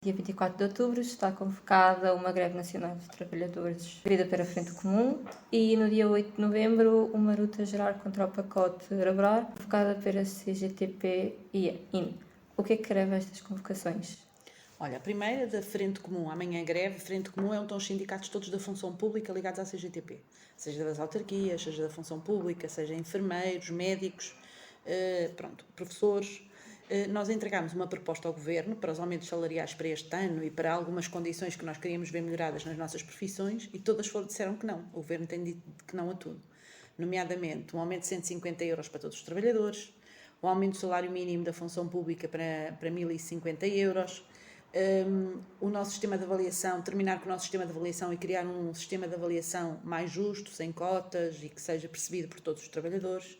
Dia 24 de outubro está convocada uma greve nacional dos trabalhadores vida para a Frente Comum e no dia 8 de novembro uma luta geral contra o pacote laboral convocada pela CGTP e IN. O que é que greve estas convocações? Olha, a primeira da Frente Comum, amanhã greve. Frente Comum é onde estão os sindicatos todos da função pública ligados à CGTP, seja das autarquias, seja da função pública, seja enfermeiros, médicos, professores. Nós entregámos uma proposta ao Governo para os aumentos salariais para este ano e para algumas condições que nós queríamos ver melhoradas nas nossas profissões e todas disseram que não. O Governo tem dito que não a tudo. Nomeadamente, um aumento de 150 euros para todos os trabalhadores, o aumento do salário mínimo da função pública para 1.050 euros, o nosso sistema de avaliação, terminar com o nosso sistema de avaliação e criar um sistema de avaliação mais justo, sem cotas e que seja percebido por todos os trabalhadores,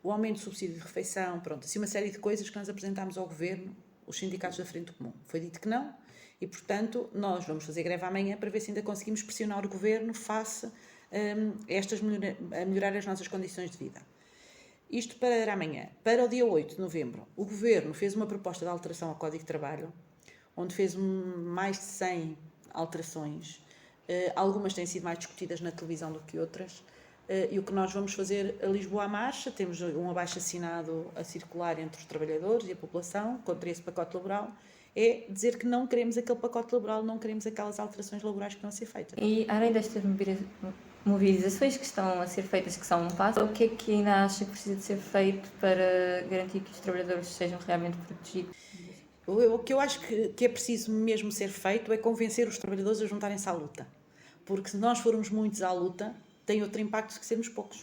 o aumento do subsídio de refeição, assim uma série de coisas que nós apresentámos ao Governo, os sindicatos da Frente Comum. Foi dito que não e, portanto, nós vamos fazer greve amanhã para ver se ainda conseguimos pressionar o Governo face a melhorar as nossas condições de vida. Isto para amanhã. Para o dia 8 de novembro, o Governo fez uma proposta de alteração ao Código de Trabalho, onde fez mais de 100 alterações. Algumas têm sido mais discutidas na televisão do que outras. E o que nós vamos fazer a Lisboa à marcha, temos um abaixo-assinado a circular entre os trabalhadores e a população contra esse pacote laboral, é dizer que não queremos aquele pacote laboral, não queremos aquelas alterações laborais que estão a ser feitas. E além destas mobilizações que estão a ser feitas, que são um passo, o que é que ainda acha que precisa de ser feito para garantir que os trabalhadores sejam realmente protegidos? O que eu acho que é preciso mesmo ser feito é convencer os trabalhadores a juntarem-se à luta. Porque se nós formos muitos à luta, tem outro impacto do que sermos poucos.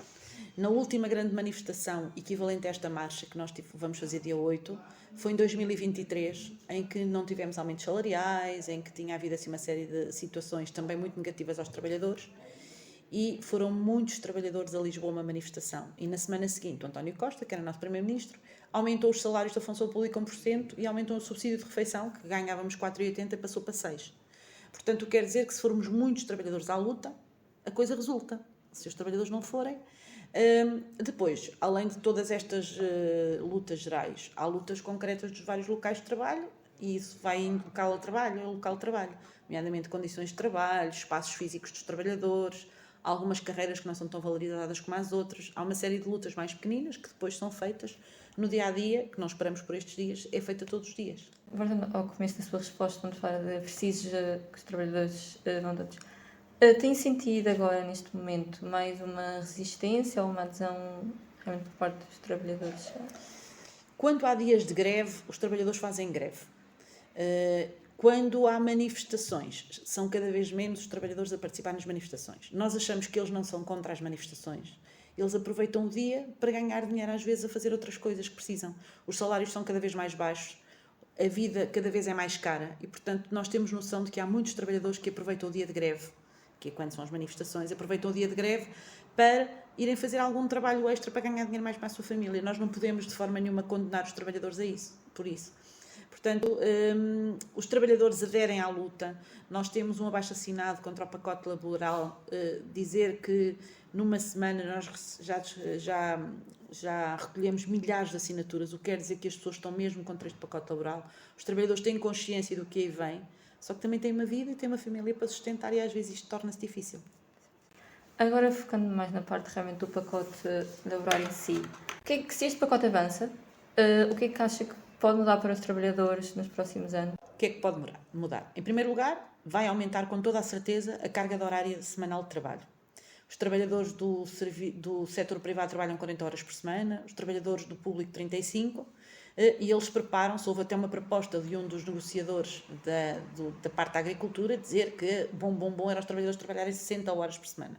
Na última grande manifestação equivalente a esta marcha que nós vamos fazer dia 8, foi em 2023, em que não tivemos aumentos salariais, em que tinha havido assim uma série de situações também muito negativas aos trabalhadores, e foram muitos trabalhadores a Lisboa uma manifestação. E na semana seguinte, o António Costa, que era nosso primeiro-ministro, aumentou os salários da função pública 1% e aumentou o subsídio de refeição, que ganhávamos 4,80 e passou para 6. Portanto, quer dizer que se formos muitos trabalhadores à luta, a coisa resulta. Se os trabalhadores não forem. Depois, além de todas estas lutas gerais, há lutas concretas dos vários locais de trabalho e isso vai em local a trabalho, nomeadamente condições de trabalho, espaços físicos dos trabalhadores, algumas carreiras que não são tão valorizadas como as outras. Há uma série de lutas mais pequeninas que depois são feitas no dia-a-dia, que não esperamos por estes dias, é feita todos os dias. Voltando ao começo da sua resposta, onde fala de precisos que os trabalhadores vão todos. Tem sentido agora, neste momento, mais uma resistência ou uma adesão realmente por parte dos trabalhadores? Quando há dias de greve, os trabalhadores fazem greve. Quando há manifestações, são cada vez menos os trabalhadores a participar nas manifestações. Nós achamos que eles não são contra as manifestações. Eles aproveitam o dia para ganhar dinheiro, às vezes, a fazer outras coisas que precisam. Os salários são cada vez mais baixos, a vida cada vez é mais cara e, portanto, nós temos noção de que há muitos trabalhadores que aproveitam o dia de greve, que é quando são as manifestações, aproveitam o dia de greve para irem fazer algum trabalho extra para ganhar dinheiro mais para a sua família. Nós não podemos, de forma nenhuma, condenar os trabalhadores a isso, por isso. Portanto, os trabalhadores aderem à luta. Nós temos um abaixo-assinado contra o pacote laboral, dizer que numa semana nós já recolhemos milhares de assinaturas, o que quer dizer que as pessoas estão mesmo contra este pacote laboral. Os trabalhadores têm consciência do que aí vem, só que também têm uma vida e têm uma família para sustentar e às vezes isto torna-se difícil. Agora, focando mais na parte realmente do pacote laboral em si, se este pacote avança, o que é que acha que pode mudar para os trabalhadores nos próximos anos? O que é que pode mudar? Em primeiro lugar, vai aumentar com toda a certeza a carga de horária semanal de trabalho. Os trabalhadores do setor privado trabalham 40 horas por semana, os trabalhadores do público 35, e eles preparam-se. Houve até uma proposta de um dos negociadores da parte da agricultura dizer que bom era os trabalhadores trabalharem 60 horas por semana.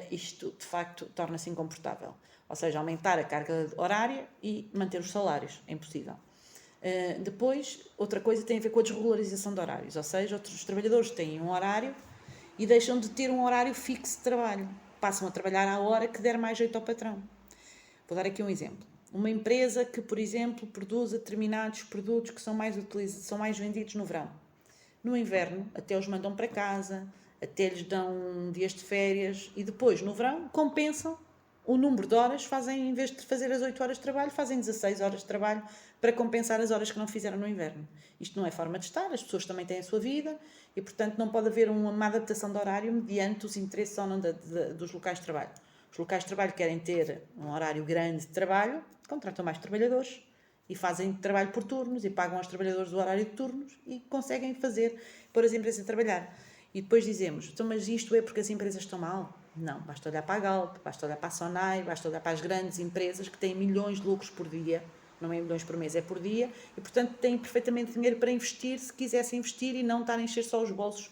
Isto, de facto, torna-se incomportável. Ou seja, aumentar a carga horária e manter os salários. É impossível. Depois, outra coisa tem a ver com a desregularização de horários. Ou seja, os trabalhadores têm um horário e deixam de ter um horário fixo de trabalho. Passam a trabalhar à hora que der mais jeito ao patrão. Vou dar aqui um exemplo. Uma empresa que, por exemplo, produz determinados produtos que são mais vendidos no verão. No inverno, até os mandam para casa, até lhes dão dias de férias e depois, no verão, compensam o número de horas, em vez de fazer as 8 horas de trabalho, fazem 16 horas de trabalho para compensar as horas que não fizeram no inverno. Isto não é forma de estar, as pessoas também têm a sua vida e, portanto, não pode haver uma adaptação de horário mediante os interesses ou não dos locais de trabalho. Os locais de trabalho querem ter um horário grande de trabalho, contratam mais trabalhadores e fazem trabalho por turnos e pagam aos trabalhadores o horário de turnos e conseguem pôr as empresas a trabalhar. E depois dizemos, então, mas isto é porque as empresas estão mal? Não, basta olhar para a Galp, basta olhar para a Sonai, basta olhar para as grandes empresas que têm milhões de lucros por dia, não é milhões por mês, é por dia, e portanto têm perfeitamente dinheiro para investir, se quisessem investir e não estar a encher só os bolsos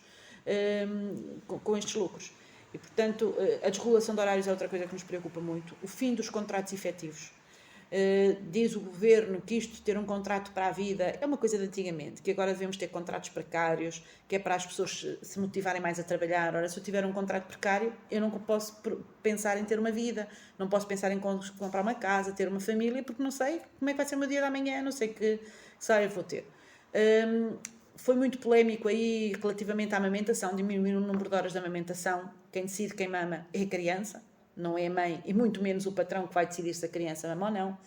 com estes lucros. E portanto a desregulação de horários é outra coisa que nos preocupa muito, o fim dos contratos efetivos. Diz o governo que isto de ter um contrato para a vida é uma coisa de antigamente, que agora devemos ter contratos precários, que é para as pessoas se motivarem mais a trabalhar. Ora, se eu tiver um contrato precário, eu não posso pensar em ter uma vida, não posso pensar em comprar uma casa, ter uma família, porque não sei como é que vai ser o meu dia de amanhã, não sei que salário vou ter. Foi muito polémico aí relativamente à amamentação, diminuir o número de horas de amamentação. Quem decide quem mama é a criança, não é a mãe, e muito menos o patrão que vai decidir se a criança mama ou não.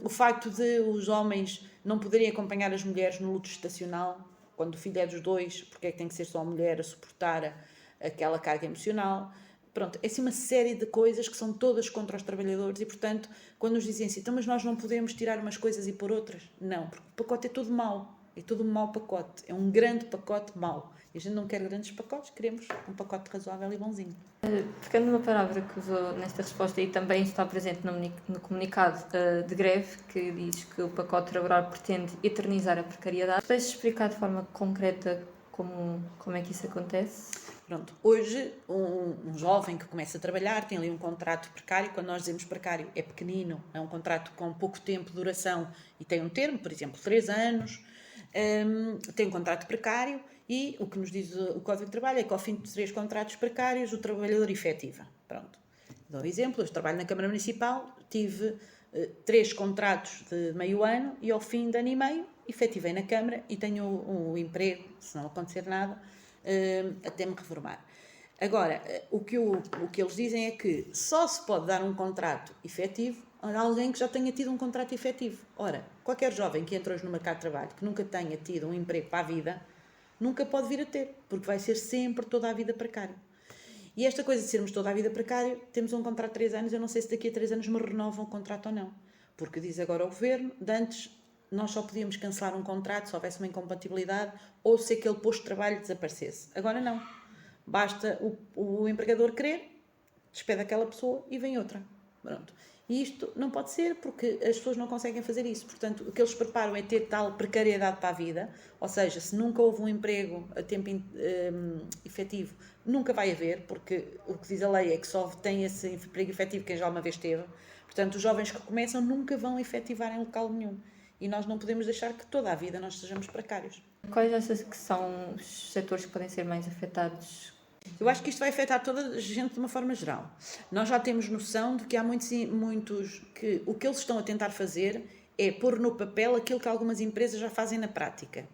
O facto de os homens não poderem acompanhar as mulheres no luto gestacional, quando o filho é dos dois, porque é que tem que ser só a mulher a suportar aquela carga emocional. Pronto, é assim uma série de coisas que são todas contra os trabalhadores e, portanto, quando nos dizem assim, então, mas nós não podemos tirar umas coisas e pôr outras. Não, porque o pacote é todo mau. É todo um mau pacote. É um grande pacote mau. E a gente não quer grandes pacotes, queremos um pacote razoável e bonzinho. Pegando numa palavra que usou nesta resposta e também está presente no comunicado de greve, que diz que o pacote laboral pretende eternizar a precariedade, podes explicar de forma concreta como é que isso acontece? Pronto, hoje um jovem que começa a trabalhar tem ali um contrato precário. Quando nós dizemos precário é pequenino, é um contrato com pouco tempo de duração e tem um termo, por exemplo, 3 anos, tem um contrato precário e o que nos diz o Código de Trabalho é que ao fim de 3 contratos precários o trabalhador efetiva. Pronto, dou um exemplo, eu trabalho na Câmara Municipal, tive 3 contratos de meio ano e ao fim de ano e meio efetivei na Câmara e tenho um emprego, se não acontecer nada, até me reformar. Agora, o que eles dizem é que só se pode dar um contrato efetivo a alguém que já tenha tido um contrato efetivo. Ora, qualquer jovem que entra hoje no mercado de trabalho, que nunca tenha tido um emprego para a vida, nunca pode vir a ter, porque vai ser sempre toda a vida precário. E esta coisa de sermos toda a vida precário, temos um contrato de 3 anos, eu não sei se daqui a 3 anos me renovam o contrato ou não. Porque diz agora o governo, de antes nós só podíamos cancelar um contrato se houvesse uma incompatibilidade ou se aquele posto de trabalho desaparecesse. Agora não. Basta o empregador querer, despede aquela pessoa e vem outra. Pronto. E isto não pode ser porque as pessoas não conseguem fazer isso. Portanto, o que eles preparam é ter tal precariedade para a vida, ou seja, se nunca houve um emprego a tempo efetivo, nunca vai haver, porque o que diz a lei é que só tem esse emprego efetivo quem já uma vez teve. Portanto, os jovens que começam nunca vão efetivar em local nenhum. E nós não podemos deixar que toda a vida nós sejamos precários. Quais achas que são os setores que podem ser mais afetados? Eu acho que isto vai afetar toda a gente de uma forma geral. Nós já temos noção de que há muitos que o que eles estão a tentar fazer é pôr no papel aquilo que algumas empresas já fazem na prática.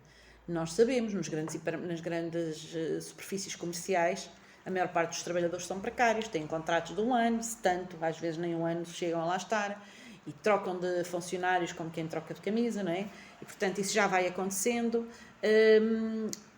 Nós sabemos, nas grandes superfícies comerciais, a maior parte dos trabalhadores são precários, têm contratos de 1 ano, se tanto, às vezes nem 1 ano chegam a lá estar, e trocam de funcionários como quem troca de camisa, não é? E, portanto, isso já vai acontecendo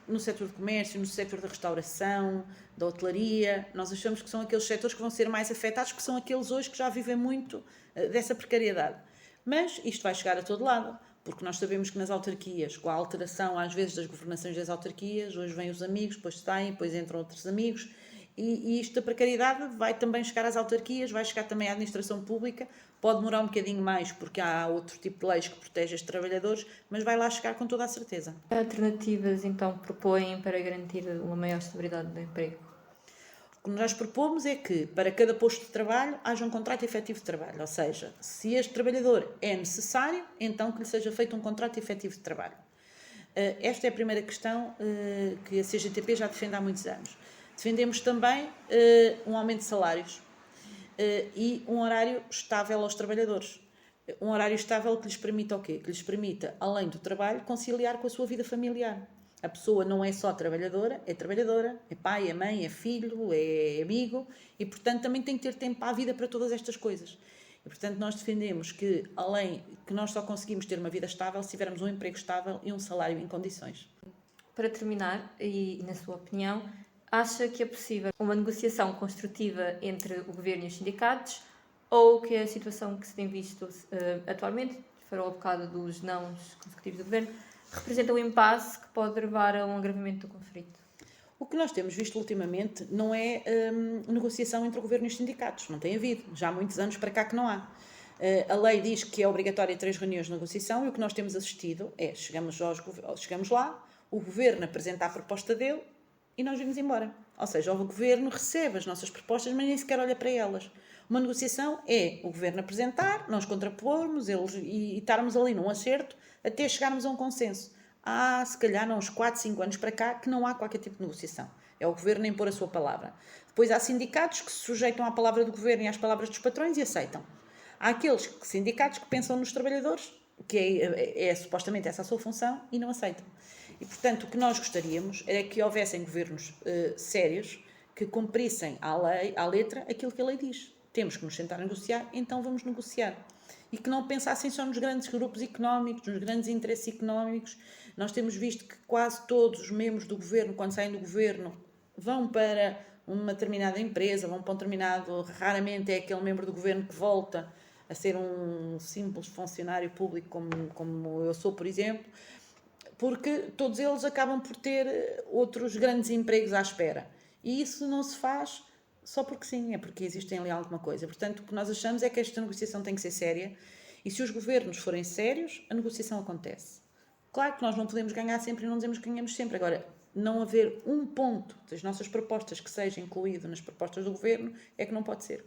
no setor de comércio, no setor da restauração, da hotelaria. Nós achamos que são aqueles setores que vão ser mais afetados, que são aqueles hoje que já vivem muito dessa precariedade. Mas isto vai chegar a todo lado, porque nós sabemos que nas autarquias, com a alteração às vezes das governações das autarquias, hoje vêm os amigos, depois saem, depois entram outros amigos, e isto da precariedade vai também chegar às autarquias, vai chegar também à administração pública, pode demorar um bocadinho mais porque há outro tipo de leis que protegem os trabalhadores, mas vai lá chegar com toda a certeza. Que alternativas então propõem para garantir uma maior estabilidade do emprego? O que nós propomos é que para cada posto de trabalho haja um contrato efetivo de trabalho, ou seja, se este trabalhador é necessário, então que lhe seja feito um contrato efetivo de trabalho. Esta é a primeira questão que a CGTP já defende há muitos anos. Defendemos também um aumento de salários e um horário estável aos trabalhadores. Um horário estável que lhes permita o quê? Que lhes permita, além do trabalho, conciliar com a sua vida familiar. A pessoa não é só trabalhadora, é pai, é mãe, é filho, é amigo e, portanto, também tem que ter tempo para a vida para todas estas coisas. E, portanto, nós defendemos que, além que nós só conseguimos ter uma vida estável se tivermos um emprego estável e um salário em condições. Para terminar, e na sua opinião, acha que é possível uma negociação construtiva entre o governo e os sindicatos, ou que a situação que se tem visto atualmente, falou há bocado dos nãos consecutivos do governo, representa um impasse que pode levar a um agravamento do conflito? O que nós temos visto ultimamente não é negociação entre o governo e os sindicatos. Não tem havido. Já há muitos anos para cá que não há. A lei diz que é obrigatória 3 reuniões de negociação e o que nós temos assistido é, chegamos lá, o governo apresenta a proposta dele e nós vimos embora. Ou seja, o governo recebe as nossas propostas, mas nem sequer olha para elas. Uma negociação é o governo apresentar, nós contrapormos eles e estarmos ali num acerto até chegarmos a um consenso. Há, se calhar, uns 4, 5 anos para cá, que não há qualquer tipo de negociação. É o governo impor a sua palavra. Depois há sindicatos que se sujeitam à palavra do governo e às palavras dos patrões e aceitam. Há aqueles sindicatos que pensam nos trabalhadores, que é supostamente essa a sua função, e não aceitam. E, portanto, o que nós gostaríamos era que houvessem governos sérios que cumprissem à letra aquilo que a lei diz. Temos que nos sentar a negociar, então vamos negociar. E que não pensassem só nos grandes grupos económicos, nos grandes interesses económicos. Nós temos visto que quase todos os membros do governo, quando saem do governo, vão para uma determinada empresa, vão para um determinado... Raramente é aquele membro do governo que volta a ser um simples funcionário público, como eu sou, por exemplo, porque todos eles acabam por ter outros grandes empregos à espera. E isso não se faz só porque sim, é porque existem ali alguma coisa. Portanto, o que nós achamos é que esta negociação tem que ser séria e se os governos forem sérios, a negociação acontece. Claro que nós não podemos ganhar sempre e não dizemos que ganhamos sempre. Agora, não haver um ponto das nossas propostas que seja incluído nas propostas do governo é que não pode ser.